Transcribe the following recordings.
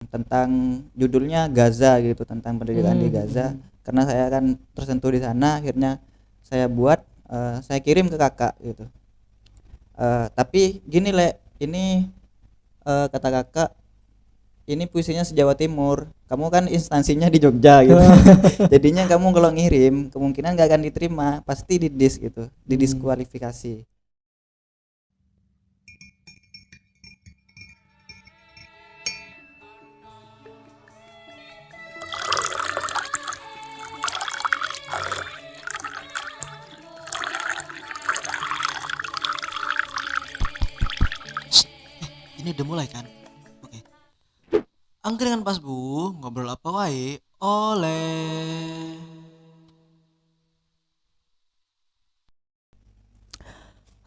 tentang judulnya Gaza gitu, tentang pendidikan di Gaza. Karena saya kan tersentuh di sana, akhirnya saya buat, saya kirim ke kakak gitu. Tapi gini ini kata kakak, ini puisinya se-Jawa Timur, kamu kan instansinya di Jogja gitu. Jadinya kamu kalau ngirim kemungkinan gak akan diterima, pasti didis gitu, didiskualifikasi. Ini udah mulai kan? Oke. Angkringan pas bu, ngobrol apa wae oleh.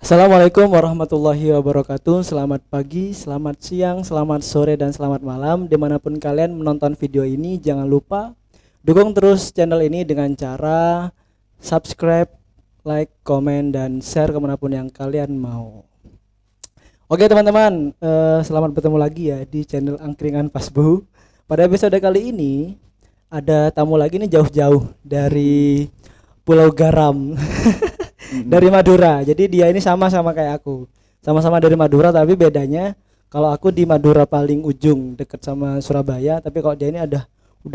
Assalamualaikum warahmatullahi wabarakatuh. Selamat pagi, selamat siang, selamat sore, dan selamat malam. Dimanapun kalian menonton video ini, jangan lupa dukung terus channel ini dengan cara subscribe, like, komen, dan share kemanapun yang kalian mau. Oke teman-teman, selamat bertemu lagi ya di channel Angkringan Pasbu. Pada episode kali ini ada tamu lagi nih, jauh-jauh dari Pulau Garam. Dari Madura. Jadi dia ini sama-sama kayak aku. Sama-sama dari Madura, tapi bedanya kalau aku di Madura paling ujung deket sama Surabaya, tapi kalau dia ini udah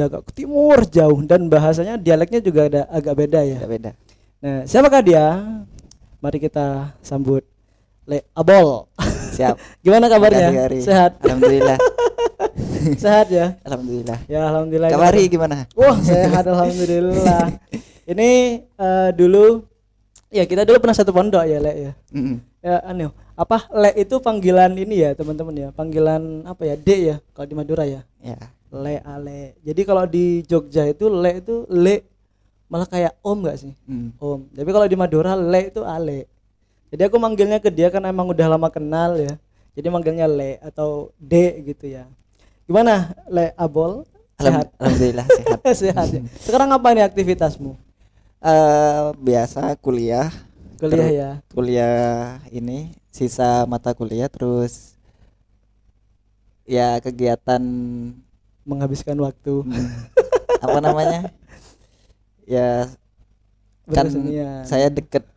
agak ke timur jauh, dan bahasanya dialeknya juga ada agak beda ya. Beda. Nah, siapakah dia? Mari kita sambut Le Abol. Siap. Gimana kabarnya? Makasih, Gari. Sehat? Alhamdulillah. Sehat ya? Alhamdulillah. Ya alhamdulillah. Kabari gimana? Wah, sehat alhamdulillah. Ini dulu ya, kita dulu pernah satu pondok ya, Le ya. Ya apa Le itu panggilan ini ya, teman-teman ya. Panggilan apa ya? D ya kalau di Madura ya. Ya. Le Ale. Jadi kalau di Jogja itu Le malah kayak Om enggak sih? Om. Tapi kalau di Madura Le itu Ale. Jadi aku manggilnya ke dia karena emang udah lama kenal ya. Jadi manggilnya Le atau D gitu ya. Gimana Le Abol? Sehat? Alhamdulillah sehat. Sehat ya. Sekarang apa nih aktivitasmu? Biasa kuliah Ya. kuliah ini sisa mata kuliah, terus ya kegiatan Menghabiskan waktu apa namanya ya, kan bersenian. saya deket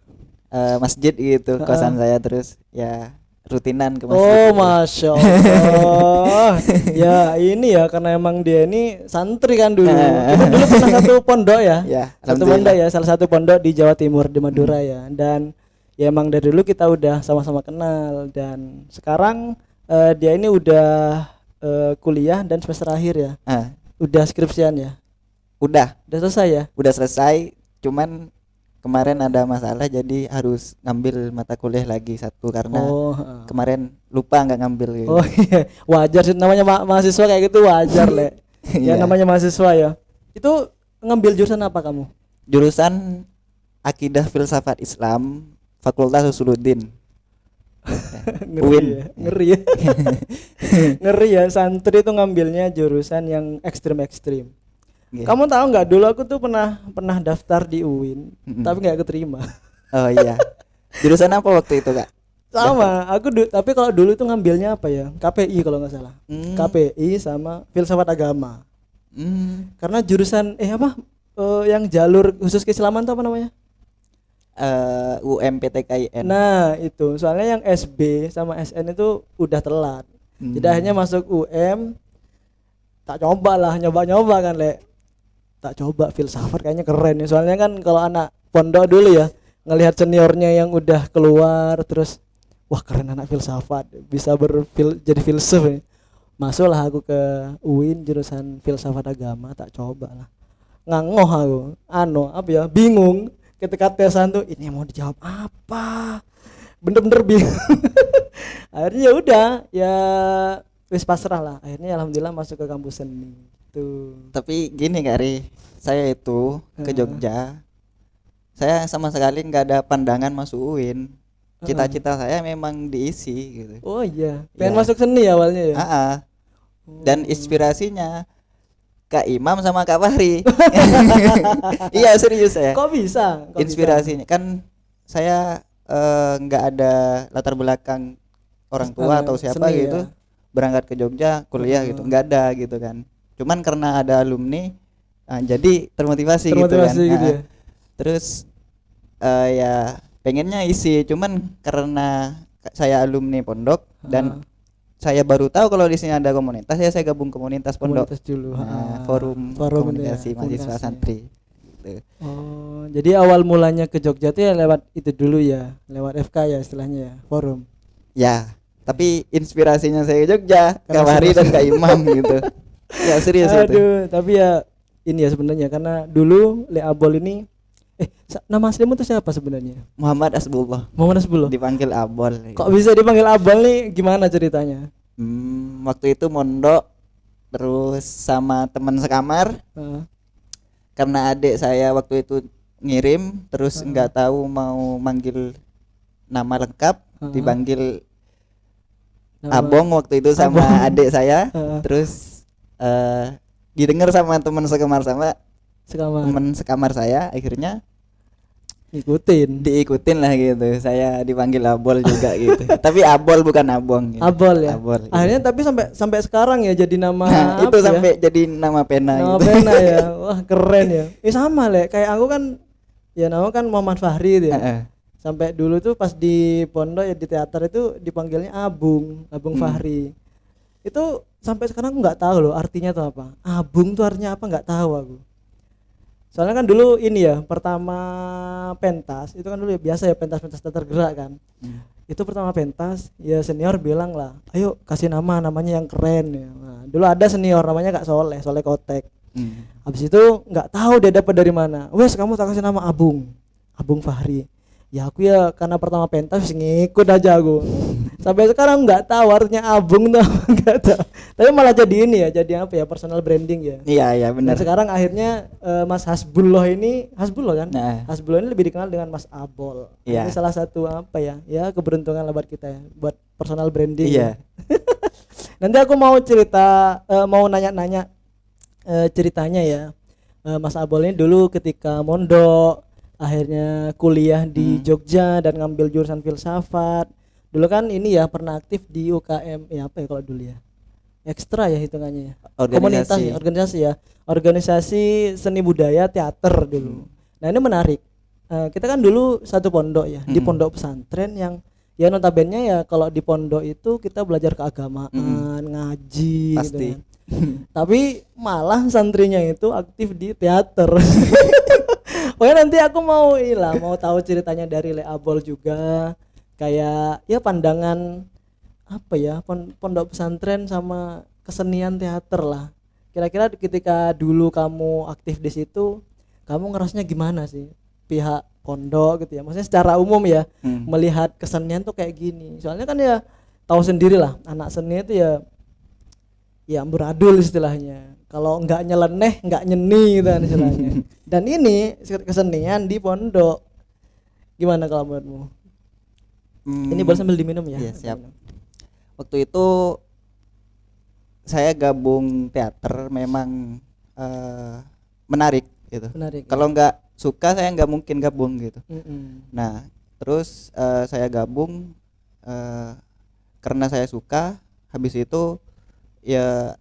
masjid gitu, kosan saya, terus ya rutinan ke masjid. Oh masya Allah. Ya ini ya, karena emang dia ini santri kan dulu. Kita dulu pernah satu pondok ya. Ya, Satu pondok ya, salah satu pondok di Jawa Timur di Madura ya. Dan ya emang dari dulu kita udah sama-sama kenal. Dan sekarang dia ini udah kuliah dan semester akhir ya. Udah skripsian ya. Udah selesai ya. Udah selesai, cuman kemarin ada masalah jadi harus ngambil mata kuliah lagi satu karena kemarin lupa nggak ngambil gitu. Oh iya, wajar sih, namanya mahasiswa kayak gitu, wajar Le. Ya namanya mahasiswa ya. Itu ngambil jurusan apa kamu? Jurusan Akidah Filsafat Islam, Fakultas Usuluddin. Ngeri ya, ngeri ya. Ngeri ya, santri itu ngambilnya jurusan yang ekstrim-ekstrim. Kamu tahu nggak, dulu aku tuh pernah daftar di UIN, tapi nggak keterima. Oh iya. Jurusan apa waktu itu, Kak? Sama, tapi kalau dulu itu ngambilnya apa ya? KPI kalau nggak salah. KPI sama filsafat agama. Karena jurusan yang jalur khusus keislaman itu apa namanya? UMPTKIN. Nah itu, soalnya yang SB sama SN itu udah telat. Jadi akhirnya masuk UM. Tak coba lah, nyoba kan Le. Tak coba filsafat, kayaknya keren ya. Soalnya kan kalau anak pondok dulu ya, ngelihat seniornya yang udah keluar, terus wah keren anak filsafat, bisa jadi filsuf ya. Masuklah aku ke UIN jurusan filsafat agama, tak coba lah. Ngangoh aku, bingung. Ketika tesan tuh, ini mau dijawab apa? Bener-bener bingung. Akhirnya ya udah, ya wis pasrah lah. Akhirnya alhamdulillah masuk ke kampus seni. Tuh. Tapi gini Kak Ri, saya itu ke Jogja, saya sama sekali nggak ada pandangan masuk UIN. Cita-cita saya memang diisi gitu. Oh iya, pengen masuk seni awalnya ya. Dan inspirasinya Kak Imam sama Kak Fahri. Iya serius saya. Kok bisa? Inspirasinya kan saya nggak ada latar belakang orang tua atau siapa gitu berangkat ke Jogja kuliah gitu, nggak ada gitu kan. Cuman karena ada alumni, jadi termotivasi gitu kan. Termotivasi gitu ya. Terus ya pengennya isi, cuman karena saya alumni pondok dan saya baru tahu kalau di sini ada komunitas, ya saya gabung komunitas pondok. Komunitas dulu. Forum Forum itu ya, komunikasi mahasiswa komunikasi. santri gitu. Oh, jadi awal mulanya ke Jogja tuh ya lewat itu dulu ya, lewat FK ya istilahnya ya, forum. Ya, tapi inspirasinya saya ke Jogja, Kak Karena Fahri dan Kak Imam gitu. Ya serius itu. Aduh, tapi ya ini ya sebenarnya karena dulu Le Abol ini nama aslimu tuh siapa sebenarnya? Muhammad Asbullah, Muhammad Asbullah. dipanggil Abol. Kok bisa dipanggil Abol nih? Gimana ceritanya? Waktu itu mondok terus sama teman sekamar, Heeh. karena adik saya waktu itu ngirim terus nggak tahu mau manggil nama lengkap, dipanggil Nama- Abong waktu itu sama Abong. adik saya. Heeh. Terus didengar sama teman sekamar Sekamar. teman sekamar saya, akhirnya Ngikutin. diikutin lah gitu. Saya dipanggil Abol juga gitu. Tapi Abol bukan Abong gitu. Abol ya. Abol, gitu. Akhirnya tapi sampai sekarang ya jadi nama Nah, itu apa ya? sampai jadi nama pena Nama gitu. pena ya. Wah, keren ya. Sama Le, kayak aku kan ya nama kan Muhammad Fahri itu ya. Heeh. Sampai dulu tuh pas di pondok ya di teater itu dipanggilnya Abung Fahri. Itu sampai sekarang aku nggak tahu loh artinya tuh apa. Abung tuh artinya apa nggak tahu aku. Soalnya kan dulu ini ya pertama pentas itu kan dulu ya biasa ya pentas-pentas teater gerak kan. Itu pertama pentas ya senior bilang lah, ayo kasih namanya yang keren ya. Nah, dulu ada senior namanya Kak Soleh Kotek. Habis itu nggak tahu dia dapat dari mana. Wes kamu tak kasih nama Abung Fahri. Ya aku ya karena pertama pentas ngikut aja aku. Sampai sekarang nggak tahu artinya Abung tuh apa, nggak tahu. Tapi malah jadi ini ya, jadi apa ya personal branding ya. Iya Dan benar. sekarang akhirnya Mas Hasbullah kan? Nah. Hasbullah ini lebih dikenal dengan Mas Abol. Iya. Ini salah satu apa ya? Ya keberuntungan lah buat kita ya, buat personal branding. Iya. Ya. Nanti aku mau mau nanya-nanya ceritanya ya. Mas Abol ini dulu ketika mondok, akhirnya kuliah di Jogja dan ngambil jurusan filsafat. Dulu kan ini ya pernah aktif di UKM ya apa ya kalau dulu ya? Ekstra ya hitungannya ya. Komunitas ya, organisasi seni budaya teater dulu. Nah, ini menarik. Kita kan dulu satu pondok ya, di pondok pesantren yang ya notabene ya kalau di pondok itu kita belajar keagamaan, ngaji Pasti. gitu kan. Tapi malah santrinya itu aktif di teater. Pokoknya nanti aku mau tahu ceritanya dari Le Abol juga, kayak ya pandangan apa ya pondok pesantren sama kesenian teater lah. Kira-kira ketika dulu kamu aktif di situ, kamu ngerasanya gimana sih pihak pondok gitu ya? Maksudnya secara umum ya, melihat kesenian tuh kayak gini. Soalnya kan ya tahu sendiri lah, anak seni itu ya amburadul istilahnya. Kalau nggak nyeleneh, nggak nyeni gitu kan istilahnya. Dan ini kesenian di pondok. Gimana kalau menurutmu? Ini boleh sambil diminum ya? Iya, siap. Waktu itu saya gabung teater memang menarik gitu. Menarik. Kalau nggak suka saya nggak mungkin gabung gitu. Nah, terus saya gabung karena saya suka. Habis itu ya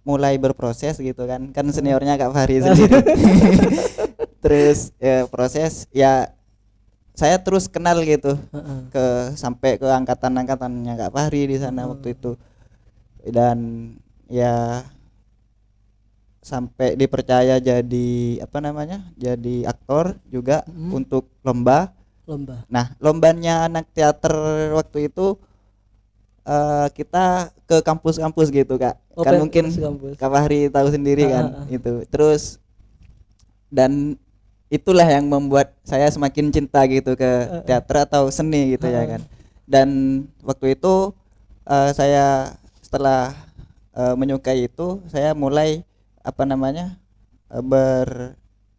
mulai berproses gitu kan seniornya Kak Fahri sendiri. Terus proses ya saya terus kenal gitu sampai ke angkatannya Kak Fahri di sana waktu itu, dan ya sampai dipercaya jadi jadi aktor juga untuk lomba. Nah, lombanya anak teater waktu itu kita ke kampus-kampus gitu Kak. Kan mungkin Kak Fahri tahu sendiri kan itu. Terus dan itulah yang membuat saya semakin cinta gitu ke teater atau seni gitu ya kan. Dan waktu itu saya setelah menyukai itu, saya mulai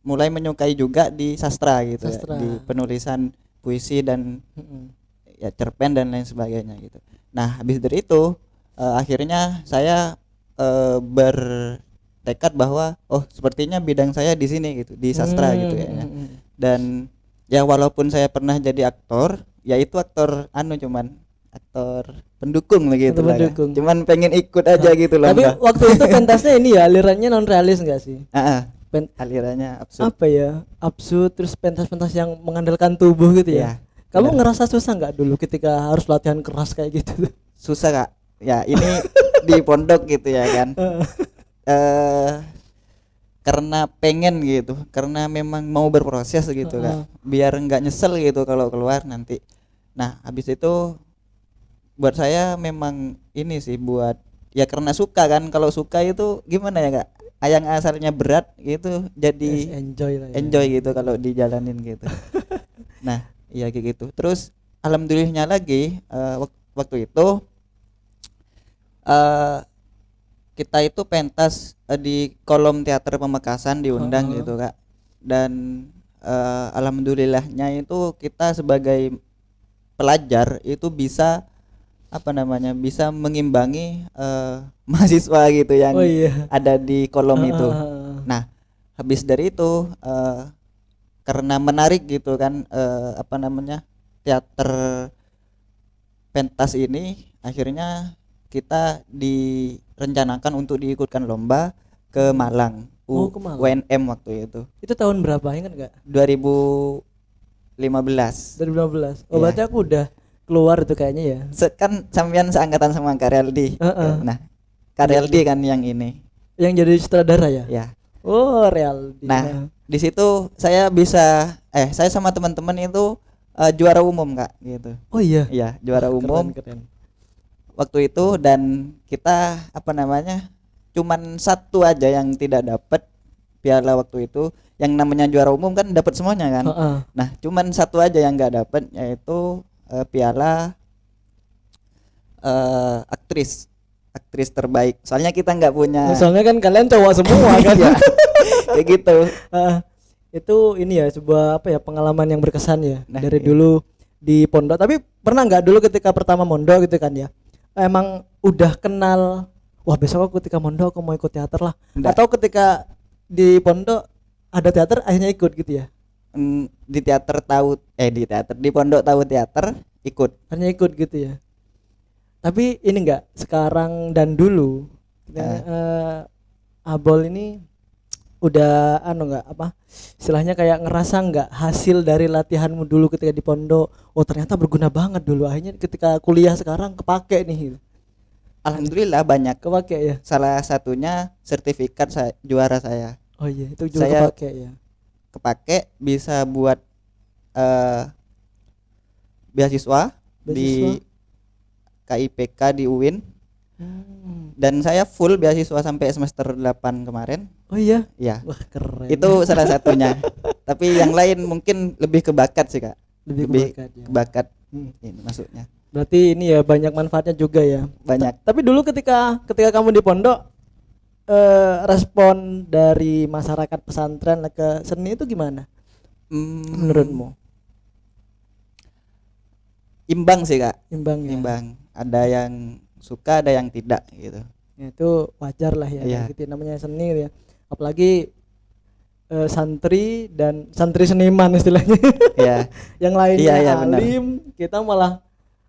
mulai menyukai juga di sastra gitu ya, di penulisan puisi dan ya cerpen dan lain sebagainya gitu. Nah, habis dari itu akhirnya saya bertekad bahwa sepertinya bidang saya di sini gitu, di sastra gitu ya. Dan ya walaupun saya pernah jadi aktor, ya itu aktor cuman aktor pendukung begitu lah. pendukung. Cuman pengen ikut aja gitu loh. Tapi waktu itu pentasnya ini ya alirannya non realis enggak sih? Alirannya absurd. Apa ya? Absurd, terus pentas-pentas yang mengandalkan tubuh gitu ya. Iya, Kamu benar. ngerasa susah nggak dulu ketika harus latihan keras kayak gitu? Susah Kak. Ya, ini di pondok gitu ya kan. eh karena pengen gitu, karena memang mau berproses gitu Kak. Biar nggak nyesel gitu kalau keluar nanti. Nah, habis itu buat saya memang ini sih buat ya karena suka kan. Kalau suka itu gimana ya Kak? Yang asalnya berat gitu jadi Yes, enjoy lah ya. enjoy gitu kalau dijalanin gitu. Nah, iya kayak gitu. Terus alhamdulillahnya lagi waktu itu eh kita itu pentas di kolom teater Pamekasan diundang gitu Kak. Dan alhamdulillahnya itu kita sebagai pelajar itu bisa apa namanya bisa mengimbangi mahasiswa gitu yang Oh iya. ada di kolom itu. Ah. Nah, habis dari itu karena menarik gitu kan apa namanya teater pentas ini akhirnya kita direncanakan untuk diikutkan lomba ke Malang, Oh, ke Malang. UNM waktu itu Itu tahun berapa ingat nggak? 2015. 2015. Oh, Iya. berarti aku udah keluar itu kayaknya ya. Kan sampean seangkatan sama Kak Reldi. Nah, Kak Reldi kan yang ini. Yang jadi sutradara ya? Ya. Oh, real. Nah, di situ saya bisa saya sama teman-teman itu juara umum Kak gitu. Oh iya. Iya, juara umum Keren. waktu itu. Dan kita apa namanya cuman satu aja yang tidak dapat piala waktu itu. Yang namanya juara umum kan dapat semuanya kan. Nah, cuman satu aja yang nggak dapat, yaitu piala aktris terbaik. Soalnya kita nggak punya. Soalnya kan kalian cowok semua kan ya. Kayak gitu. Itu ini ya sebuah apa ya pengalaman yang berkesan ya Nah, dari iya. dulu di pondok. Tapi pernah nggak dulu ketika pertama mondok gitu kan ya? Emang udah kenal, wah besok aku ketika mondok aku mau ikut teater lah. Nggak. Atau ketika di pondok ada teater akhirnya ikut gitu ya? Di teater tahu di pondok tahu teater ikut. Hanya ikut gitu ya. Tapi ini enggak sekarang dan dulu Abol ini udah enggak apa istilahnya kayak ngerasa enggak hasil dari latihanmu dulu ketika di pondok, oh ternyata berguna banget dulu, akhirnya ketika kuliah sekarang kepake nih. Alhamdulillah banyak. Kepake ya. Salah satunya sertifikat juara saya. Oh iya, itu juga Saya kepake ya. kepake bisa buat beasiswa di KIPK di UIN. Dan saya full beasiswa sampai semester 8 kemarin. Oh iya. Ya. Wah, keren. Itu salah satunya. Tapi yang lain mungkin lebih ke bakat sih Kak. Lebih ke bakat ya. Ini maksudnya. Berarti ini ya banyak manfaatnya juga ya. Banyak. Tapi dulu ketika kamu di pondok respon dari masyarakat pesantren ke seni itu gimana menurutmu? Imbang sih Kak. Imbang ya. Imbang. Ada yang suka, ada yang tidak gitu. Ya, itu wajar lah ya, Iya. gitu namanya seni ya. Apalagi santri dan santri seniman istilahnya. Iya. Yang lainnya Iya, benar. alim, kita malah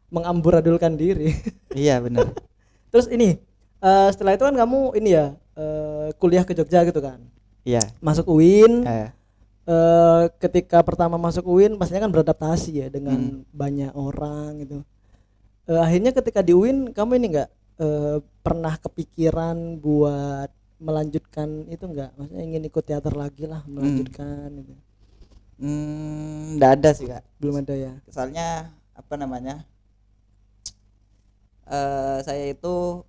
mengamburadulkan diri. Iya benar. Terus ini setelah itu kan kamu ini ya kuliah ke Jogja gitu kan. Iya. Masuk UIN. Eh, Ketika pertama masuk UIN pastinya kan beradaptasi ya dengan banyak orang gitu. Akhirnya ketika di UIN kamu ini enggak pernah kepikiran buat melanjutkan itu enggak? Maksudnya ingin ikut teater lagi lah, melanjutkan gitu. Nggak ada sih Kak. Belum ada ya. Soalnya apa namanya? Saya itu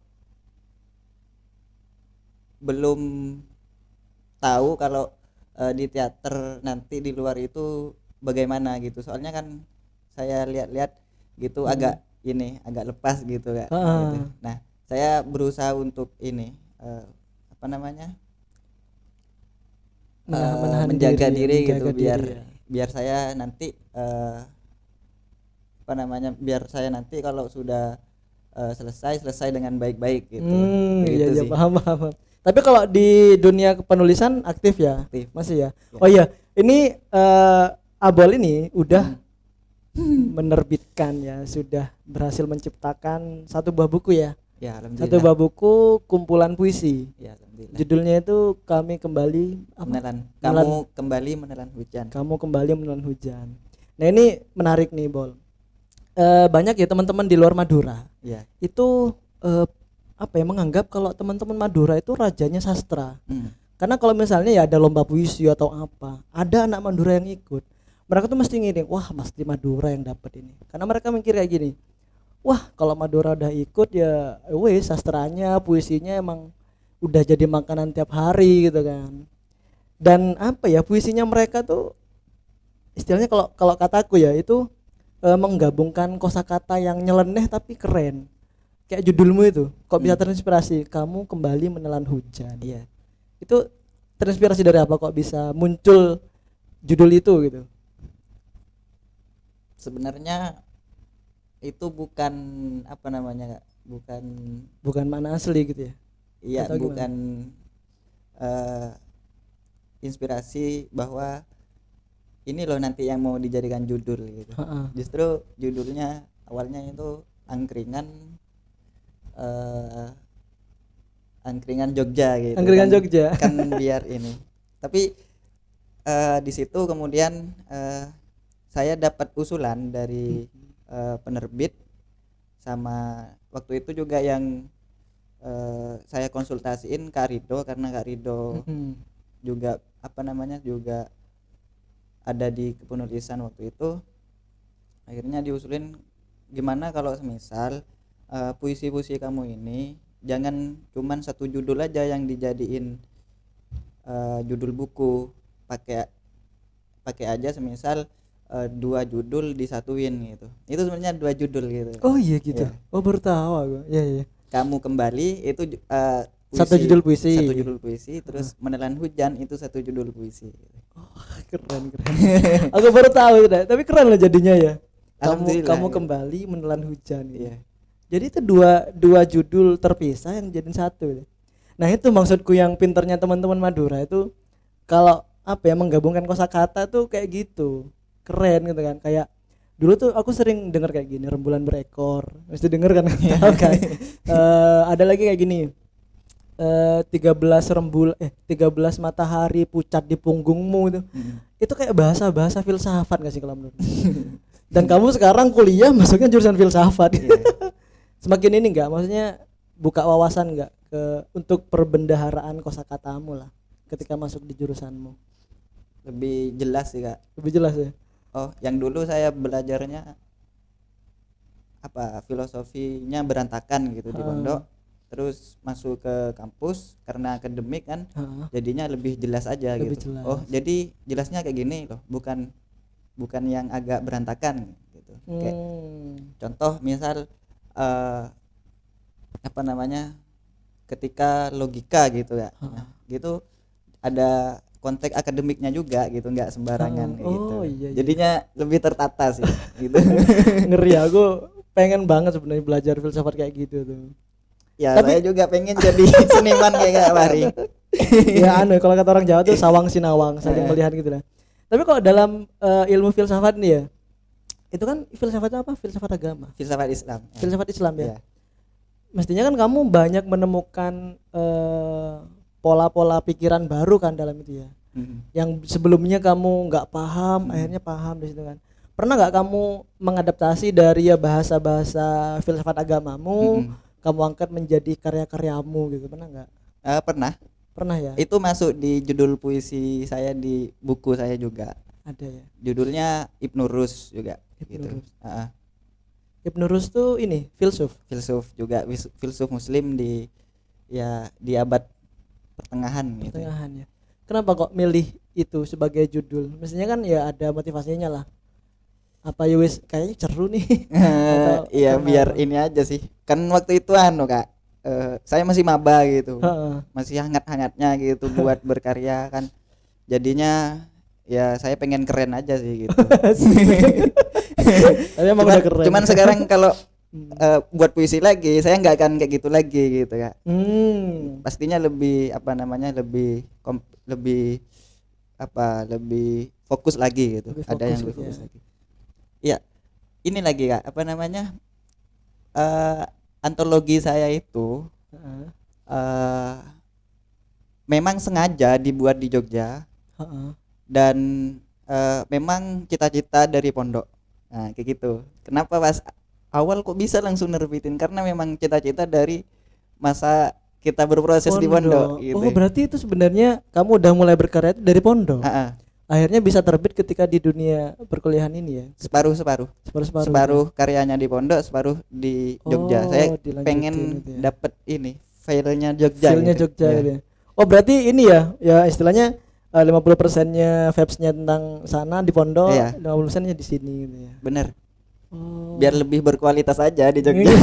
belum tahu kalau di teater nanti di luar itu bagaimana gitu. Soalnya kan saya lihat-lihat gitu agak lepas gitu Kak. Gitu. Nah, saya berusaha untuk ini apa namanya? Menjaga diri gitu biar saya nanti apa namanya? Biar saya nanti kalau sudah selesai dengan baik-baik gitu. Iya, paham. Tapi kalau di dunia penulisan aktif ya? Aktif. Masih ya? Ya. Oh iya, ini Abol ini udah menerbitkan ya, sudah berhasil menciptakan satu buah buku ya. Ya, Satu alhamdulillah. buah buku kumpulan puisi. Ya, alhamdulillah. Judulnya itu Kami Kembali apa? Menelan. Menelan. Kamu kembali menelan hujan. Kamu Kembali Menelan Hujan. Nah, ini menarik nih, Bol. Banyak ya teman-teman di luar Madura Ya. itu apa ya, menganggap kalau teman-teman Madura itu rajanya sastra. Hmm. Karena kalau misalnya ya ada lomba puisi atau apa, ada anak Madura yang ikut, mereka tuh mesti ngiring, wah pasti Madura yang dapat ini. Karena mereka mikir kayak gini, wah kalau Madura udah ikut ya wes sastranya, puisinya emang udah jadi makanan tiap hari gitu kan. Dan apa ya, puisinya mereka tuh istilahnya, kalau kalau kataku ya itu menggabungkan kosakata yang nyeleneh tapi keren. Kayak judulmu itu, kok bisa terinspirasi Kamu Kembali Menelan Hujan. Iya. Itu terinspirasi dari apa kok bisa muncul judul itu gitu? Sebenarnya itu bukan apa namanya, Kak? Bukan makna asli gitu ya? Iya, Atau gimana? bukan eh, inspirasi bahwa ini loh nanti yang mau dijadikan judul gitu. Heeh. Justru judulnya awalnya itu angkringan eh, angkringan Jogja gitu. Angkringan kan, Jogja. kan biar ini. Tapi di situ kemudian saya dapat usulan dari penerbit, sama waktu itu juga yang saya konsultasiin Kak Rido, karena Kak Rido Mhm. juga apa namanya juga ada di kepenulisan waktu itu. Akhirnya diusulin, gimana kalau semisal puisi-puisi kamu ini jangan cuman satu judul aja yang dijadiin judul buku, pakai pakai aja semisal 2 judul disatuin gitu. Itu sebenarnya 2 judul gitu. Oh iya gitu. Iya. Oh baru tahu aku. Iya iya. Kamu Kembali itu Satu judul puisi. satu judul puisi, terus Menelan Hujan itu satu judul puisi. Keren keren. Aku baru tahu itu dah. Tapi keren loh jadinya ya. Kamu Alhamdulillah, kamu gitu. Kembali Menelan Hujan. Gitu. Iya. Jadi itu dua judul terpisah yang jadiin satu. Gitu. Nah itu maksudku, yang pinternya teman-teman Madura itu kalau apa ya, menggabungkan kosakata tuh kayak gitu. Keren gitu kan. Kayak dulu tuh aku sering dengar kayak gini, rembulan berekor. Mesti denger kan? Tahu kan? Ada lagi kayak gini. 13 matahari pucat di punggungmu itu. Itu kayak bahasa-bahasa filsafat gak sih kalau menurut? Dan kamu sekarang kuliah masuknya jurusan filsafat. Iya. Semakin ini enggak, maksudnya buka wawasan enggak ke untuk perbendaharaan kosakatamu lah ketika masuk di jurusanmu. Lebih jelas sih, Kak. Lebih jelas ya. Oh, yang dulu saya belajarnya apa, filosofinya berantakan gitu di pondok, terus masuk ke kampus karena akademik kan, Heeh. jadinya lebih jelas aja Lebih gitu. jelas. Oh, jadi jelasnya kayak gini loh, bukan yang agak berantakan gitu. Kayak contoh misal apa namanya, ketika logika gitu ya. Nah, gitu ada konteks akademiknya juga gitu, nggak sembarangan kayak gitu. Oh, iya, iya. Jadinya lebih tertata sih gitu. Ngeri, aku pengen banget sebenarnya belajar filsafat kayak gitu tuh. Ya, Tapi- saya juga pengen jadi seniman kayak Kak Fahri. Ya anu, kalau kata orang Jawa tuh sawang sinawang, saling melihat gitu lah. Tapi kalau dalam ilmu filsafat nih ya, itu kan filsafatnya apa? Filsafat agama, Filsafat Islam. Ya. filsafat Islam ya. Ya. Mestinya kan kamu banyak menemukan pola-pola pikiran baru kan dalam itu ya. Yang sebelumnya kamu nggak paham, akhirnya paham di situ kan. Pernah nggak kamu mengadaptasi dari ya bahasa-bahasa filsafat agamamu, kamu angkat menjadi karya-karyamu gitu? Pernah nggak? Pernah. Pernah ya? Itu masuk di judul puisi saya di buku saya juga. Ada ya. Judulnya Ibnu Rus juga. Ibnu Gitu. Rus. Heeh. Ibnu Rus tuh ini filsuf. Filsuf juga, filsuf Muslim di abad pertengahan gitu. Pertengahan ya. Kenapa kok milih itu sebagai judul? Mestinya kan ya ada motivasinya lah. Apa ya wis kayaknya seru nih. Atau Iya, karena biar apa? ini aja sih. Kan waktu itu Kak, saya masih maba gitu. Heeh. Masih hangat-hangatnya gitu buat berkarya kan. Jadinya ya saya pengen keren aja sih gitu. Tapi emang udah keren. Cuman sekarang kalau buat puisi lagi, saya nggak akan kayak gitu lagi gitu Kak. Pastinya lebih apa namanya, lebih lebih fokus lagi gitu. Lebih Ada fokus yang lebih gitu fokus ya. lagi. Iya, ini lagi Kak, apa namanya? eh Antologi saya itu Heeh. eh memang sengaja dibuat di Jogja Heeh. dan memang cita-cita dari pondok. Nah, kayak gitu. Kenapa pas awal kok bisa langsung nerbitin? Karena memang cita-cita dari masa kita berproses di pondok Pondok. Oh, gitu. berarti itu sebenarnya kamu udah mulai berkarya itu dari pondok. Ah, ah. Akhirnya bisa terbit ketika di dunia perkuliahan ini ya. Separuh-separuh. Separuh-separuh gitu ya? Separuh karyanya di pondok, separuh di Jogja. Saya Dilanjutin pengen gitu ya. dapet ini filenya Jogja Feel-nya gitu. Jogja Ya, gitu ya. Oh, berarti ini ya, ya istilahnya 50%-nya vibes-nya tentang sana di pondok, Iya. 50%-nya di sini gitu ya. bener. Oh. Biar lebih berkualitas aja di Jogja.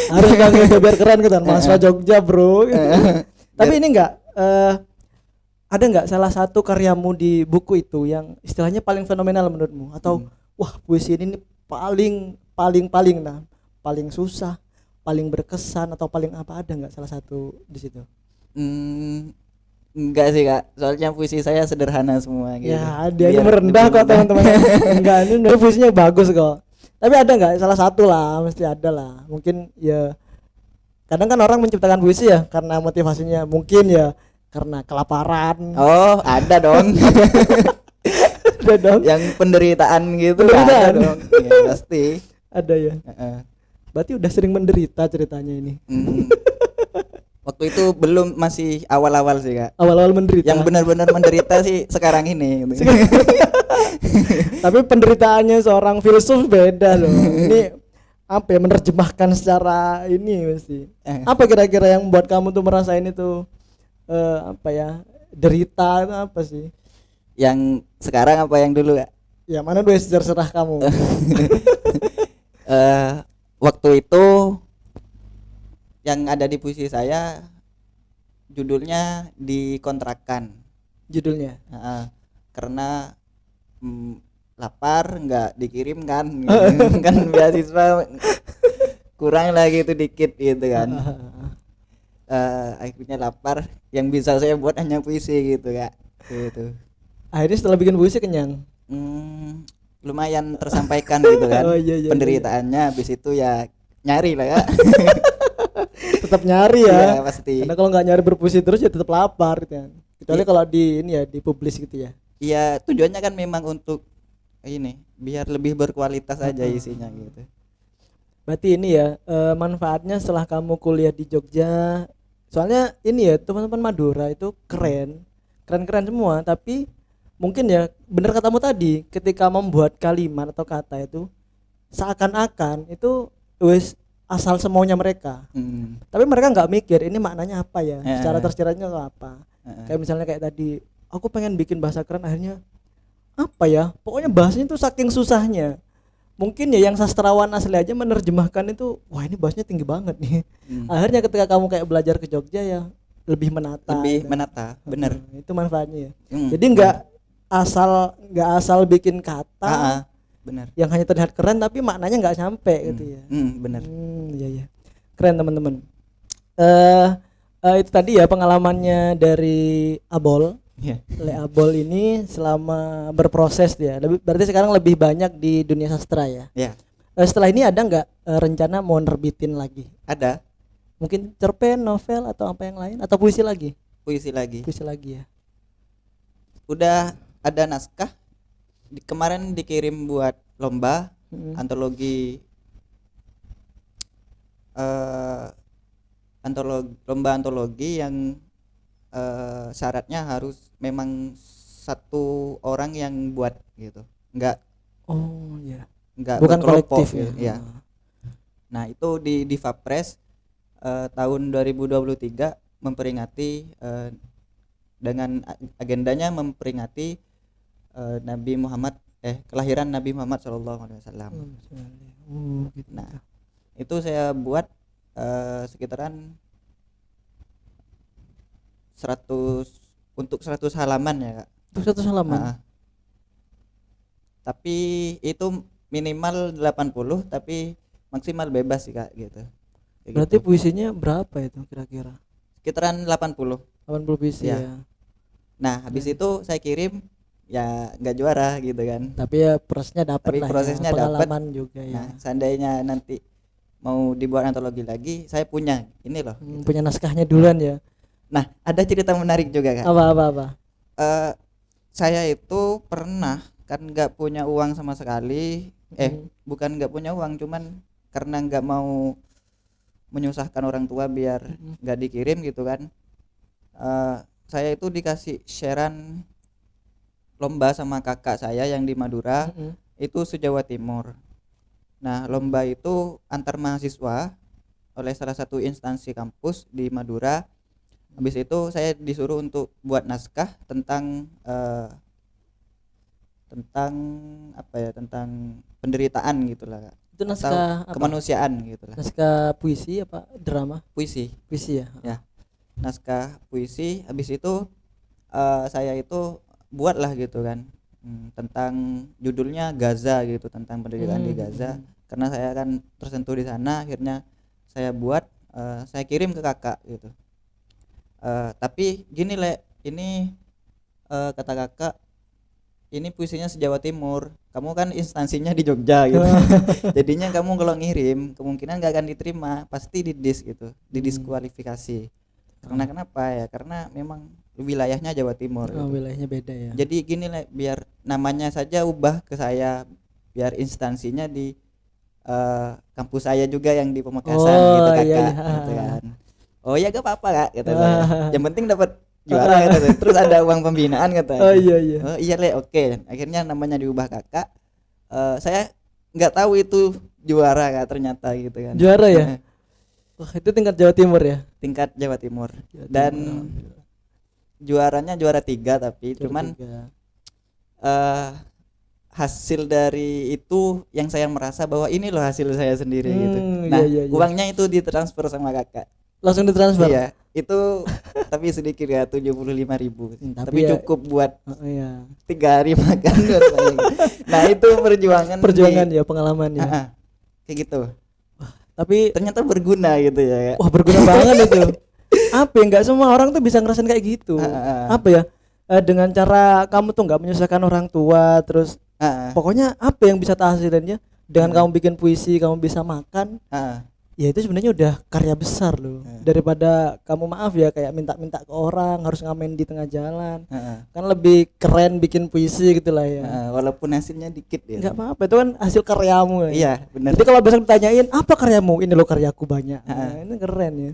Harus bang itu biar keren gitu kan. Mahasiswa Jogja, Bro. Gitu. Tapi ini enggak ada nggak salah satu karyamu di buku itu yang istilahnya paling fenomenal menurutmu atau wah puisi ini nih paling nah paling susah paling berkesan atau paling apa, ada nggak salah satu di situ? Enggak sih Kak, soalnya puisi saya sederhana semua gitu. Ya dia ini Biar merendah lebih kok mudah. teman-teman. Enggak, ini sebenarnya puisinya bagus kok, tapi ada nggak salah satu lah, mesti ada lah mungkin ya. Kadang kan orang menciptakan puisi ya karena motivasinya mungkin ya karena kelaparan. Oh, ada dong. Ada dong, Yang penderitaan gitu Penderitaan. ada dong. Ya, pasti. ada ya. Heeh. Berarti udah sering menderita ceritanya ini. Mm. Waktu itu belum, masih awal-awal sih Kak. Awal-awal menderita. Yang benar-benar menderita sih sekarang ini gitu. Tapi penderitaannya seorang filsuf beda loh. Ini apa ya, menerjemahkan secara ini mesti. Apa kira-kira yang membuat kamu tuh merasain itu apa ya, derita itu apa sih? Yang sekarang apa yang dulu Kak? Ya mana dua serah kamu. Waktu itu yang ada di puisi saya judulnya Dikontrakan. Judulnya. Heeh. Karena lapar nggak dikirim kan. Kan beasiswa kurang lagi itu dikit gitu kan. Akhirnya lapar, yang bisa saya buat hanya puisi gitu Kak gitu. Akhirnya setelah bikin puisi kenyang. Lumayan tersampaikan gitu kan. Oh, iya, Penderitaannya habis itu ya nyari lah Kak. Tetap nyari ya. Iya, pasti. Karena kalau nggak nyari berpuisi terus ya tetap lapar gitu kan. Kecuali Iya. kalau di ini ya dipublis gitu ya. Iya, tujuannya kan memang untuk ini biar lebih berkualitas aja isinya gitu. Berarti ini ya manfaatnya setelah kamu kuliah di Jogja. Soalnya ini ya teman-teman Madura itu keren semua. Tapi mungkin ya bener katamu tadi, ketika membuat kalimat atau kata itu seakan-akan itu wis asal semaunya mereka. Tapi mereka nggak mikir ini maknanya apa ya, secara tersiratnya itu apa. Kayak misalnya kayak tadi, aku pengen bikin bahasa keren, akhirnya apa ya, pokoknya bahasanya itu saking susahnya. Mungkin ya yang sastrawan asli aja menerjemahkan itu, wah ini bahasanya tinggi banget nih. Akhirnya ketika kamu kayak belajar ke Jogja ya lebih menata. Lebih gitu. menata, bener. Itu manfaatnya ya. Mm. Jadi nggak asal bikin kata Bener. yang hanya terlihat keren tapi maknanya nggak sampai gitu ya. Bener. Iya. Keren teman-teman. Itu tadi ya pengalamannya dari Abol. Iya. Le Abol ini selama berproses dia. Berarti sekarang lebih banyak di dunia sastra ya. Ya, Setelah ini ada nggak rencana mau nerbitin lagi? ada Mungkin cerpen, novel atau apa yang lain atau puisi lagi? puisi lagi. Puisi lagi ya. Udah ada naskah. Kemarin dikirim buat lomba antologi lomba antologi yang syaratnya harus memang satu orang yang buat gitu, nggak Oh iya. berkelompok Bukan kolektif ya. gitu, ya. Nah itu di Fapres tahun 2023 memperingati dengan agendanya memperingati Nabi Muhammad kelahiran Nabi Muhammad SAW. Gitu. Nah itu saya buat sekitaran 100 untuk 100 halaman ya Kak. Itu satu halaman. Tapi itu minimal 80 tapi maksimal bebas sih Kak gitu. Kayak Berarti gitu. puisinya berapa itu kira-kira? Sekitaran 80. 80 puisi Ya. ya. Nah habis itu saya kirim ya nggak juara gitu kan. Tapi ya prosesnya dapat Tapi lah prosesnya ya, dapat. pengalaman juga ya. Nah, seandainya nanti mau dibuat antologi lagi, saya punya ini loh. Gitu. Punya naskahnya duluan ya. Nah, ada cerita menarik juga Kak. Apa. Eh, saya itu pernah kan nggak punya uang sama sekali. Bukan nggak punya uang, cuman karena nggak mau menyusahkan orang tua biar nggak dikirim gitu kan. Saya itu dikasih sharean lomba sama kakak saya yang di Madura, itu se-Jawa Timur. Nah, lomba itu antar mahasiswa oleh salah satu instansi kampus di Madura. Habis itu saya disuruh untuk buat naskah tentang apa ya, tentang penderitaan gitulah Kak. Itu naskah apa? Kemanusiaan gitulah. Naskah puisi apa drama? Puisi ya. Naskah puisi. Habis itu saya itu buatlah gitu kan, tentang judulnya Gaza gitu, tentang penderitaan di Gaza. Karena saya kan tersentuh di sana, akhirnya saya buat, saya kirim ke kakak gitu. Tapi gini ini kata kakak, ini puisinya se-Jawa Timur, kamu kan instansinya di Jogja gitu. Jadinya kamu kalau ngirim kemungkinan gak akan diterima, pasti didis gitu, didiskualifikasi. Karena kenapa ya? Karena memang wilayahnya Jawa Timur. Gitu. Wilayahnya beda ya. Jadi gini biar namanya saja ubah ke saya, biar instansinya di kampus saya juga yang di Pamekasan gitu kakak. Iya. Gitu kan. Oh ya gak apa-apa Kak, kata saya. Yang penting dapat juara kata saya. Terus ada uang pembinaan kata. Oh iya. Oh iya oke. Akhirnya namanya diubah kakak. Saya nggak tahu itu juara Kak ternyata gitu kan. Juara ya? Wah, itu tingkat Jawa Timur ya? Tingkat Jawa Timur. Dan juaranya juara 3 tapi cuman hasil dari itu yang saya merasa bahwa ini loh hasil saya sendiri gitu. Nah, iya. Uangnya itu ditransfer sama kakak. Langsung ditransfer? Iya, itu tapi sedikit ya, 75.000. Tapi ya, cukup buat 3 hari makan. Nah, itu perjuangan ya, pengalaman ya. Kayak gitu. Tapi ternyata berguna gitu ya. Wah, berguna banget itu. Apa ya, nggak semua orang tuh bisa ngerasain kayak gitu. Apa ya, dengan cara kamu tuh nggak menyusahkan orang tua, terus pokoknya apa yang bisa terhasilnya dengan kamu bikin puisi, kamu bisa makan. Ya itu sebenarnya udah karya besar loh. Daripada kamu maaf ya kayak minta-minta ke orang, harus ngamen di tengah jalan. Kan lebih keren bikin puisi gitu lah ya. Walaupun hasilnya dikit ya. Enggak apa-apa, itu kan hasil karyamu. Iya, benar. Jadi kalau besok ditanyain apa karyamu, ini loh karyaku banyak. Nah, ini keren ya.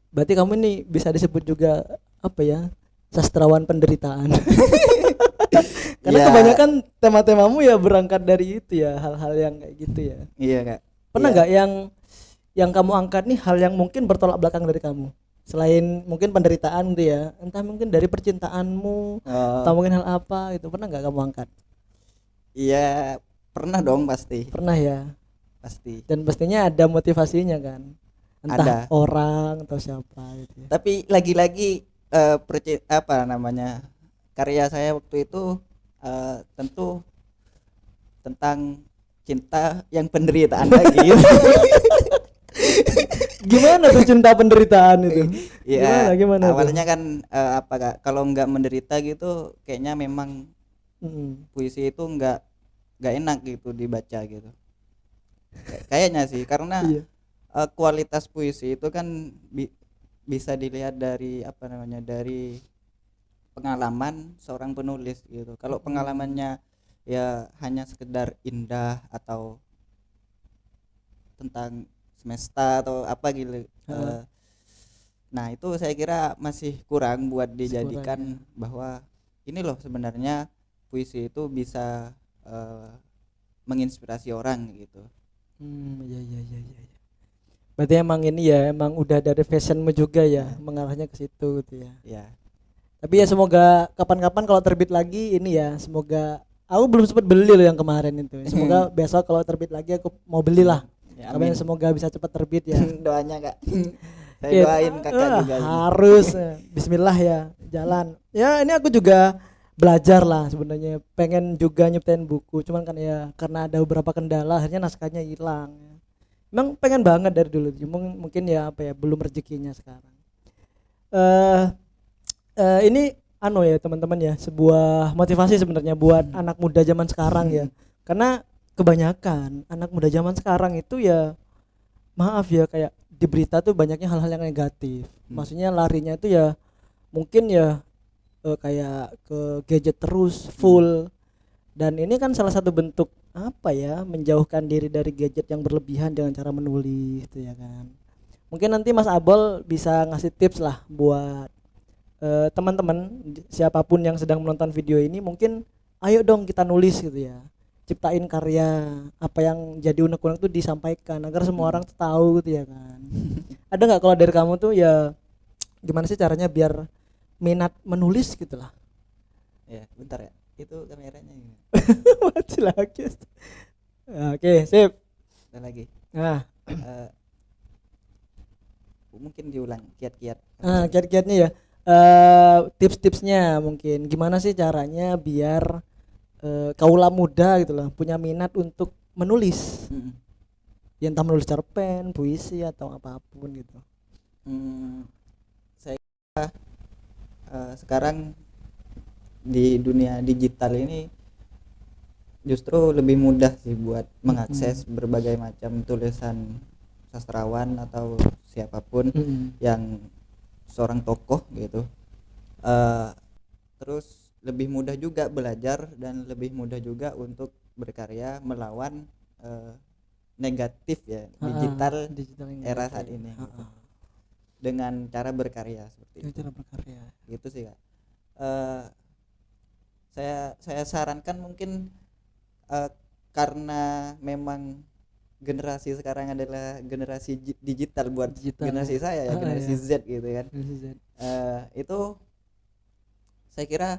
Berarti kamu ini bisa disebut juga apa ya? Sastrawan penderitaan. Karena kebanyakan tema-temamu ya berangkat dari itu ya, hal-hal yang kayak gitu ya. Iya Kak. Pernah nggak yang kamu angkat nih hal yang mungkin bertolak belakang dari kamu, selain mungkin penderitaan gitu ya, entah mungkin dari percintaanmu atau mungkin hal apa gitu, pernah nggak kamu angkat? Iya pernah dong, pasti. Pernah ya, pasti. Dan pastinya ada motivasinya kan, entah orang atau siapa gitu ya. Tapi lagi-lagi apa namanya, karya saya waktu itu tentu tentang cinta yang penderitaan lagi. Gimana tuh cinta penderitaan itu? Iya. Gimana awalnya tuh? Kan apa Kak? Kalau nggak menderita gitu, kayaknya memang puisi itu nggak enak gitu dibaca gitu. Kayaknya sih, karena kualitas puisi itu kan bisa dilihat dari apa namanya, dari pengalaman seorang penulis gitu. Kalau pengalamannya ya hanya sekedar indah atau tentang semesta atau apa gitu, nah itu saya kira masih kurang buat dijadikan bahwa ini loh sebenarnya puisi itu bisa menginspirasi orang gitu. Ya. Berarti emang ini ya, emang udah dari fashionmu juga ya, mengarahnya ke situ gitu ya. Iya. Tapi ya semoga kapan-kapan kalau terbit lagi ini ya, semoga aku belum sempat beli loh yang kemarin itu. Semoga besok kalau terbit lagi aku mau belilah. Ya, amin. Semoga bisa cepat terbit ya. Doanya Kak. Saya doain kakak juga. Harus bismillah ya, jalan. Ya ini aku juga belajar lah sebenarnya, pengen juga nyiptain buku, cuman kan ya karena ada beberapa kendala akhirnya naskahnya hilang. Emang pengen banget dari dulu, mungkin ya apa ya, belum rezekinya sekarang. Ini anu ya teman-teman ya, sebuah motivasi sebenarnya buat anak muda zaman sekarang ya. Karena kebanyakan anak muda zaman sekarang itu ya, maaf ya, kayak di berita tuh banyaknya hal-hal yang negatif. Maksudnya larinya itu ya mungkin ya kayak ke gadget terus full. Dan ini kan salah satu bentuk apa ya, menjauhkan diri dari gadget yang berlebihan dengan cara menulis itu ya kan. Mungkin nanti Mas Abol bisa ngasih tips lah buat teman-teman siapapun yang sedang menonton video ini, mungkin ayo dong kita nulis gitu ya, ciptain karya, apa yang jadi unek-unek tuh disampaikan agar semua orang tuh tahu gitu ya kan. Ada nggak kalau dari kamu tuh ya, gimana sih caranya biar minat menulis gitu lah. Ya bentar ya, itu kameranya ini. Mati lagi. Oke sip. Ada lagi. Nah Eh, mungkin diulang kiat-kiat. kiat-kiatnya ya, tips-tipsnya mungkin gimana sih caranya biar kaula muda gitu loh punya minat untuk menulis, Mm-mm. ya entah menulis cerpen, puisi atau apapun gitu. Saya sekarang di dunia digital ini justru lebih mudah sih buat mengakses berbagai macam tulisan sastrawan atau siapapun yang seorang tokoh gitu. Terus lebih mudah juga belajar dan lebih mudah juga untuk berkarya melawan negatif ya digital yang era negatif. saat ini gitu. Dengan cara berkarya seperti itu. Cara berkarya. Gitu sih Kak. Saya sarankan mungkin karena memang generasi sekarang adalah generasi digital buat generasi saya ya, generasi Z gitu kan. Itu saya kira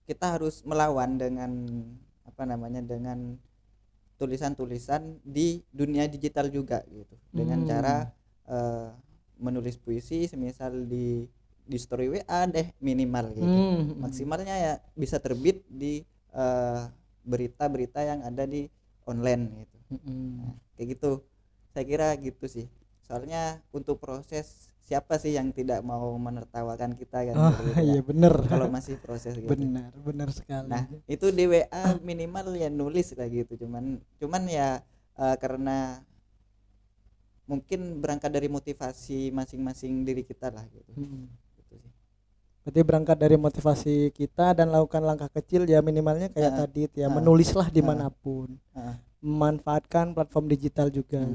kita harus melawan dengan apa namanya, dengan tulisan-tulisan di dunia digital juga gitu, dengan cara menulis puisi semisal di story WA deh minimal gitu. Maksimalnya ya bisa terbit di berita-berita yang ada di online gitu. Nah, kayak gitu saya kira gitu sih, soalnya untuk proses siapa sih yang tidak mau menertawakan kita kan gitu Iya ya. bener. Kalau masih proses gitu. bener sekali. Nah itu di WA minimal ya nulis lah gitu, cuman ya karena mungkin berangkat dari motivasi masing-masing diri kita lah gitu. Gitu sih. Berarti berangkat dari motivasi kita dan lakukan langkah kecil ya, minimalnya kayak tadi ya, menulislah dimanapun, memanfaatkan platform digital juga.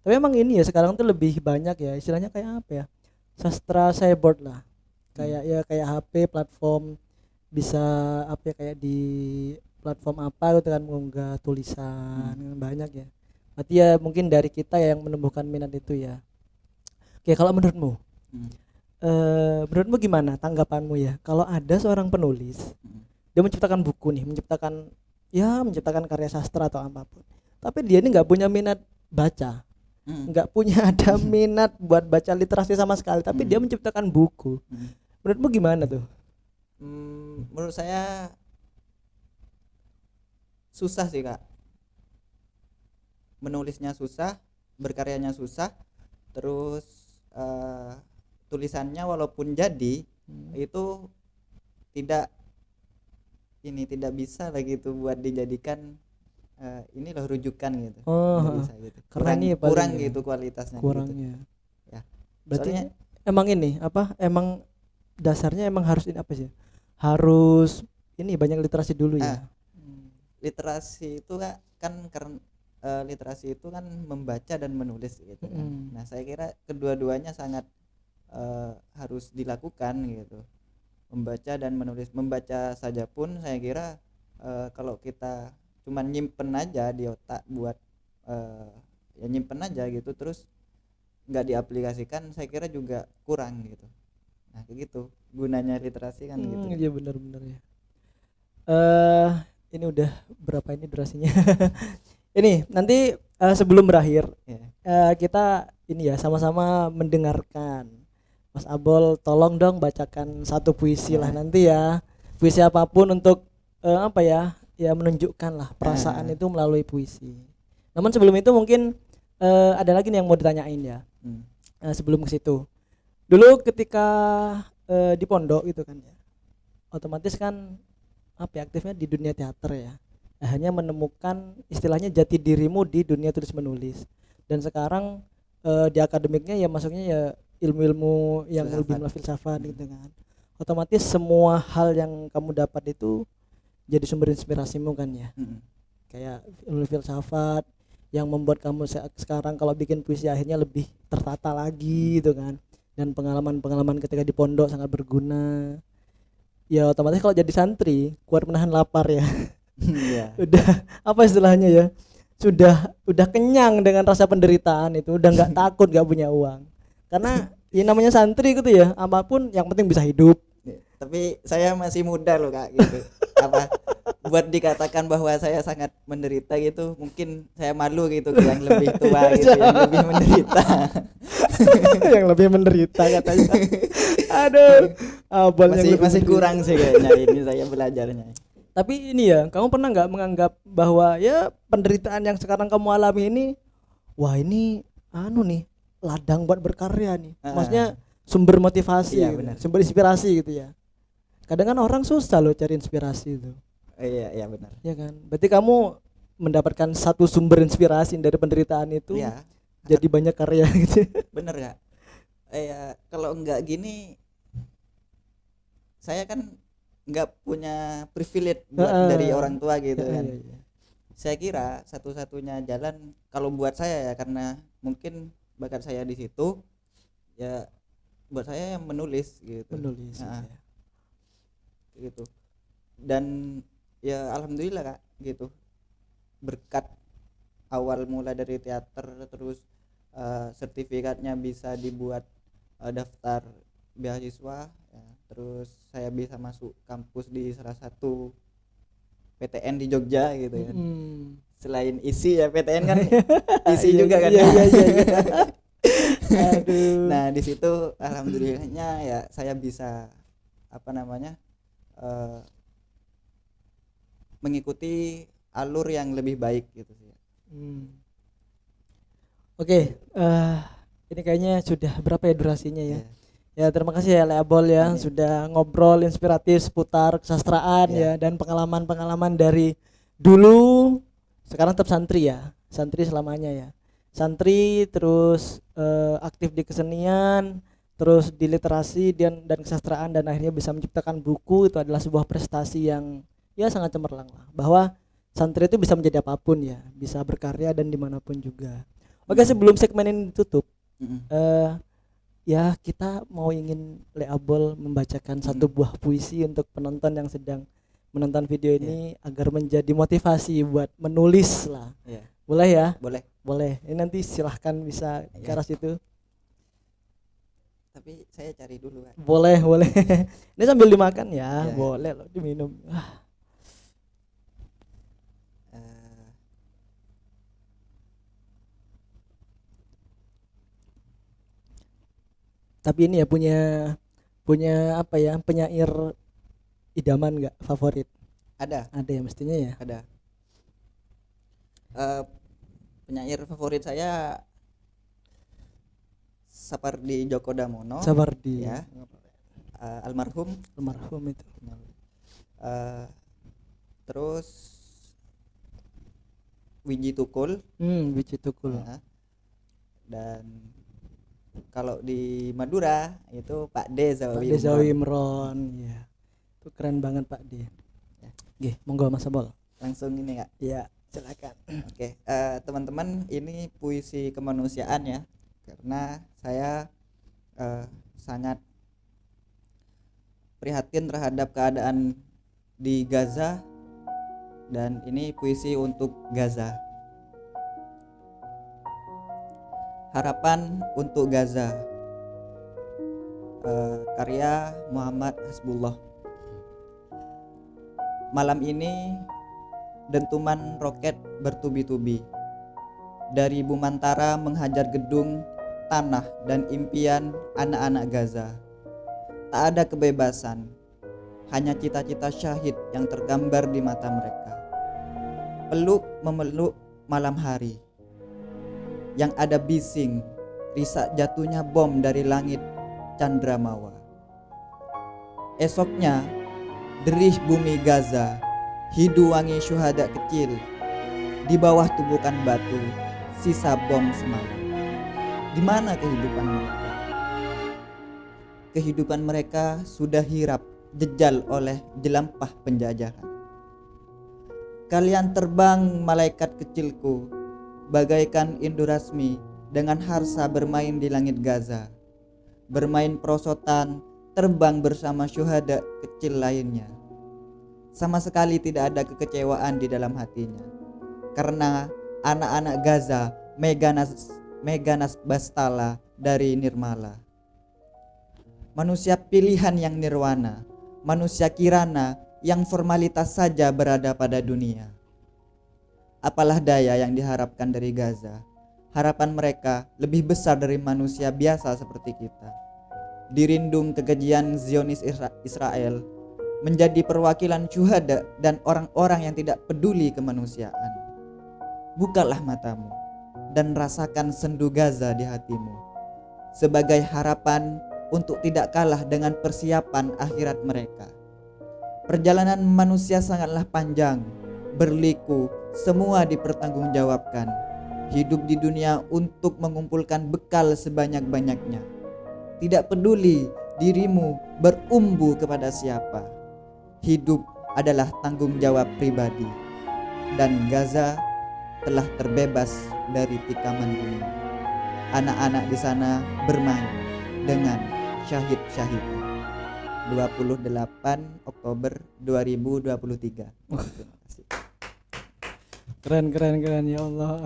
Tapi emang ini ya sekarang tuh lebih banyak ya istilahnya kayak apa ya, sastra cyborg lah, kayak ya kayak HP platform bisa apa ya, kayak di platform apa gitu kan mengunggah tulisan banyak ya. Berarti ya mungkin dari kita ya yang menumbuhkan minat itu ya. Oke, kalau menurutmu menurutmu gimana tanggapanmu ya kalau ada seorang penulis dia menciptakan buku nih, menciptakan karya sastra atau apapun, tapi dia ini nggak punya minat baca, nggak punya ada minat buat baca literasi sama sekali, tapi dia menciptakan buku. Menurutmu gimana tuh? Menurut saya susah sih Kak, menulisnya susah, berkaryanya susah, terus tulisannya walaupun jadi itu tidak bisa lagi itu buat dijadikan ini loh rujukan gitu. Nggak bisa gitu. Kurang ya, gitu kualitasnya kurangnya gitu. Ya. berarti Soalnya emang ini apa, emang dasarnya emang harus ini apa sih, harus ini banyak literasi dulu ya. Literasi itu kan karena literasi itu kan membaca dan menulis gitu kan. Nah saya kira kedua-duanya sangat harus dilakukan gitu, membaca dan menulis. Membaca saja pun saya kira kalau kita cuma nyimpen aja di otak buat ya nyimpen aja gitu terus nggak diaplikasikan, saya kira juga kurang gitu. Nah kayak gitu gunanya literasi kan gitu. Iya benar-benar ya. Ini udah berapa ini durasinya? Ini nanti sebelum berakhir kita ini ya sama-sama mendengarkan. Mas Abol tolong dong bacakan satu puisi lah nanti ya, puisi apapun untuk apa ya, ya menunjukkan lah perasaan itu melalui puisi. Namun sebelum itu mungkin ada lagi nih yang mau ditanyain ya. Sebelum ke situ dulu, ketika di pondok gitu kan ya, otomatis kan apa ya, aktifnya di dunia teater ya. Hanya menemukan istilahnya jati dirimu di dunia tulis menulis. Dan sekarang di akademiknya ya masuknya ya ilmu-ilmu yang lebih Filsafat. filsafat gitu kan. Otomatis semua hal yang kamu dapat itu jadi sumber inspirasimu kan ya. Mm-mm. Kayak ilmu filsafat yang membuat kamu sekarang kalau bikin puisi akhirnya lebih tertata lagi gitu kan. Dan pengalaman-pengalaman ketika di pondok sangat berguna. Ya otomatis kalau jadi santri kuat menahan lapar ya. Iya. Udah apa istilahnya ya, udah kenyang dengan rasa penderitaan itu, udah nggak takut nggak punya uang, karena ini namanya santri gitu ya, apapun yang penting bisa hidup. Tapi saya masih muda loh Kak gitu. Apa buat dikatakan bahwa saya sangat menderita gitu, mungkin saya malu gitu ke yang lebih tua gitu, yang lebih menderita. Yang lebih menderita katanya. Aduh, abal yang Masih lebih masih menderita. kurang sih kayaknya ini saya belajarnya. Tapi ini ya, kamu pernah nggak menganggap bahwa ya penderitaan yang sekarang kamu alami ini, wah ini anu nih, ladang buat berkarya nih. Maksudnya sumber motivasi, Iya, gitu, benar. sumber inspirasi gitu ya. Kadang kan orang susah loh cari inspirasi itu, Iya benar. ya kan? Berarti kamu mendapatkan satu sumber inspirasi dari penderitaan itu, Iya, jadi banyak karya gitu. bener Kak. Kalau enggak gini saya kan nggak punya privilege buat dari orang tua gitu Ya, kan. ya, ya. Saya kira satu-satunya jalan kalau buat saya ya, karena mungkin bakat saya di situ ya, buat saya yang menulis gitu. Menulis. Nah, Gitu ya. gitu. Dan ya alhamdulillah Kak gitu. Berkat awal mula dari teater, terus sertifikatnya bisa dibuat daftar beasiswa ya, terus saya bisa masuk kampus di salah satu PTN di Jogja gitu kan. Selain isi ya PTN kan isi Iya, juga kan. iya, iya, iya, iya. Aduh. Nah di situ alhamdulillahnya ya saya bisa apa namanya mengikuti alur yang lebih baik gitu sih. Oke, ini kayaknya sudah berapa ya durasinya ya? Iya. Ya terima kasih ya Leabol ya, Oke. sudah ngobrol inspiratif seputar kesastraan Iya. ya, dan pengalaman-pengalaman dari dulu. Sekarang tetap santri ya, santri selamanya ya, santri terus aktif di kesenian, terus di literasi dan kesastraan, dan akhirnya bisa menciptakan buku. Itu adalah sebuah prestasi yang ya sangat cemerlang lah, bahwa santri itu bisa menjadi apapun ya, bisa berkarya dan dimanapun juga. Oke, sebelum segmen ini ditutup, Mm-mm. ya kita mau ingin Leabol membacakan satu buah puisi untuk penonton yang sedang menonton video ini, agar menjadi motivasi buat menulis lah. Iya. Boleh ya? Boleh. Boleh. Ini nanti silahkan bisa ke arah situ. Tapi saya cari dulu Kak. Boleh, boleh. Ini sambil dimakan ya. Iya. Boleh loh diminum. Eh, Tapi ini ya punya apa ya, penyair idaman nggak favorit? ada Ada ya mestinya ya. ada penyair favorit saya Sapardi Djoko Damono. Sapardi Ya. Almarhum. almarhum itu. Eh, terus Wiji Tukul. Wiji Tukul. Ya. Dan kalau di Madura itu Pak D Pak Zawi Dezawi Imron. Imron ya. Itu keren banget Pak D. Ya. Nggih, monggo Mas Abol. Langsung ini Kak. Ya, silakan. Oke, teman-teman, ini puisi kemanusiaan ya, karena saya sangat prihatin terhadap keadaan di Gaza, dan ini puisi untuk Gaza. Harapan untuk Gaza, karya Muhammad Hasbullah. Malam ini dentuman roket bertubi-tubi dari Bumantara menghajar gedung, tanah, dan impian anak-anak Gaza. Tak ada kebebasan, hanya cita-cita syahid yang tergambar di mata mereka. Peluk memeluk malam hari, yang ada bising, risak jatuhnya bom dari langit Candramawa. Esoknya, derih bumi Gaza, hidu wangi syuhada kecil. Di bawah tumpukan batu, sisa bom semalam. Di mana kehidupan mereka? Kehidupan mereka sudah hirap, jejal oleh jelampah penjajahan. Kalian terbang malaikat kecilku, bagaikan Indorasmi dengan harsa bermain di langit Gaza. Bermain perosotan, terbang bersama syuhada kecil lainnya. Sama sekali tidak ada kekecewaan di dalam hatinya. Karena anak-anak Gaza Meganas Bastala dari Nirmala. Manusia pilihan yang nirwana, manusia kirana yang formalitas saja berada pada dunia. Apalah daya yang diharapkan dari Gaza. Harapan mereka lebih besar dari manusia biasa seperti kita. Dirindung kekejian Zionis Israel menjadi perwakilan syuhada dan orang-orang yang tidak peduli kemanusiaan. Bukalah matamu dan rasakan sendu Gaza di hatimu sebagai harapan untuk tidak kalah dengan persiapan akhirat mereka. Perjalanan manusia sangatlah panjang, berliku, semua dipertanggungjawabkan. Hidup di dunia untuk mengumpulkan bekal sebanyak-banyaknya. Tidak peduli dirimu berumbu kepada siapa. Hidup adalah tanggung jawab pribadi. Dan Gaza telah terbebas dari tikaman dunia. Anak-anak di sana bermain dengan syahid-syahid. 28 Oktober 2023. Terima kasih. Keren ya Allah.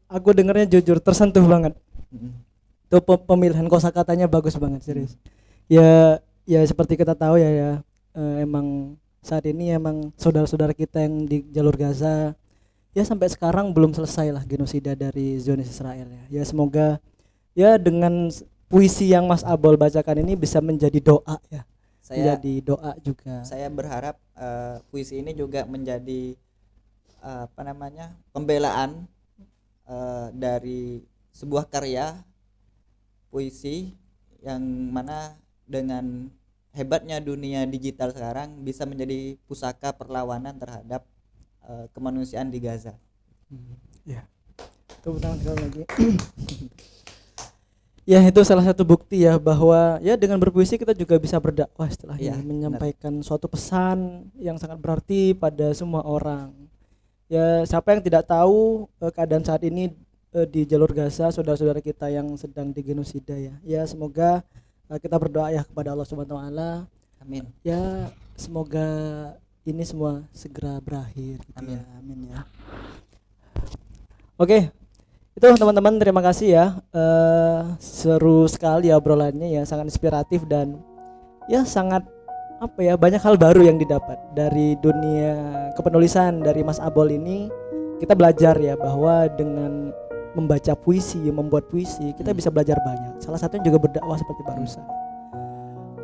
Aku dengarnya jujur tersentuh banget. Itu pemilihan kosakatanya bagus banget, serius. Ya seperti kita tahu ya, emang saat ini emang saudara-saudara kita yang di jalur Gaza ya sampai sekarang belum selesai lah genosida dari Zionis Israel ya. Ya semoga ya dengan puisi yang Mas Abol bacakan ini bisa menjadi doa ya. Menjadi doa juga. Saya berharap puisi ini juga menjadi pembelaan dari sebuah karya puisi yang mana dengan hebatnya dunia digital sekarang bisa menjadi pusaka perlawanan terhadap kemanusiaan di Gaza. Ya. Tepuk tangan sekali lagi. Ya itu salah satu bukti ya bahwa ya dengan berpuisi kita juga bisa berdakwah setelahnya, menyampaikan suatu pesan yang sangat berarti pada semua orang. Ya siapa yang tidak tahu keadaan saat ini di jalur Gaza, saudara-saudara kita yang sedang digenosida ya. Ya semoga kita berdoa ya kepada Allah Subhanahu wa taala. Amin. Ya semoga ini semua segera berakhir gitu. Amin. Ya. Amin ya. Oke. Itu teman-teman, terima kasih ya. Seru sekali ya obrolannya ya, sangat inspiratif dan ya sangat banyak hal baru yang didapat dari dunia kepenulisan dari Mas Abol ini. Kita belajar ya bahwa dengan membaca puisi, membuat puisi, kita bisa belajar banyak. Salah satunya juga berdakwah seperti barusan.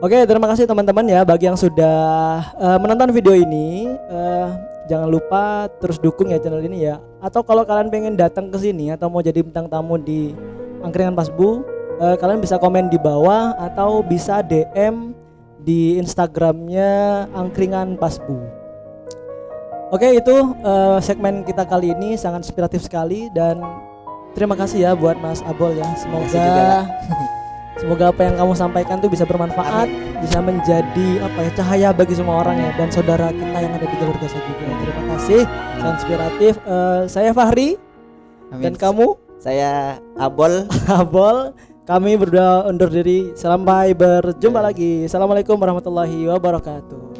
Oke, terima kasih teman-teman ya bagi yang sudah menonton video ini. Jangan lupa terus dukung ya channel ini ya. Atau kalau kalian pengen datang ke sini atau mau jadi bintang tamu di Angkringan Pasbu, kalian bisa komen di bawah atau bisa DM di Instagramnya Angkringan Pasbu. Oke, itu segmen kita kali ini sangat inspiratif sekali dan terima kasih ya buat Mas Abol ya. Semoga apa yang kamu sampaikan tuh bisa bermanfaat, bisa menjadi cahaya bagi semua orang ya dan saudara kita yang ada di jalur Gaza juga. Terima kasih, sangat inspiratif. Saya Fahri. Amin. Dan kamu? Saya Abol. Abol. Kami berdua undur diri. Sampai berjumpa lagi. Assalamualaikum warahmatullahi wabarakatuh.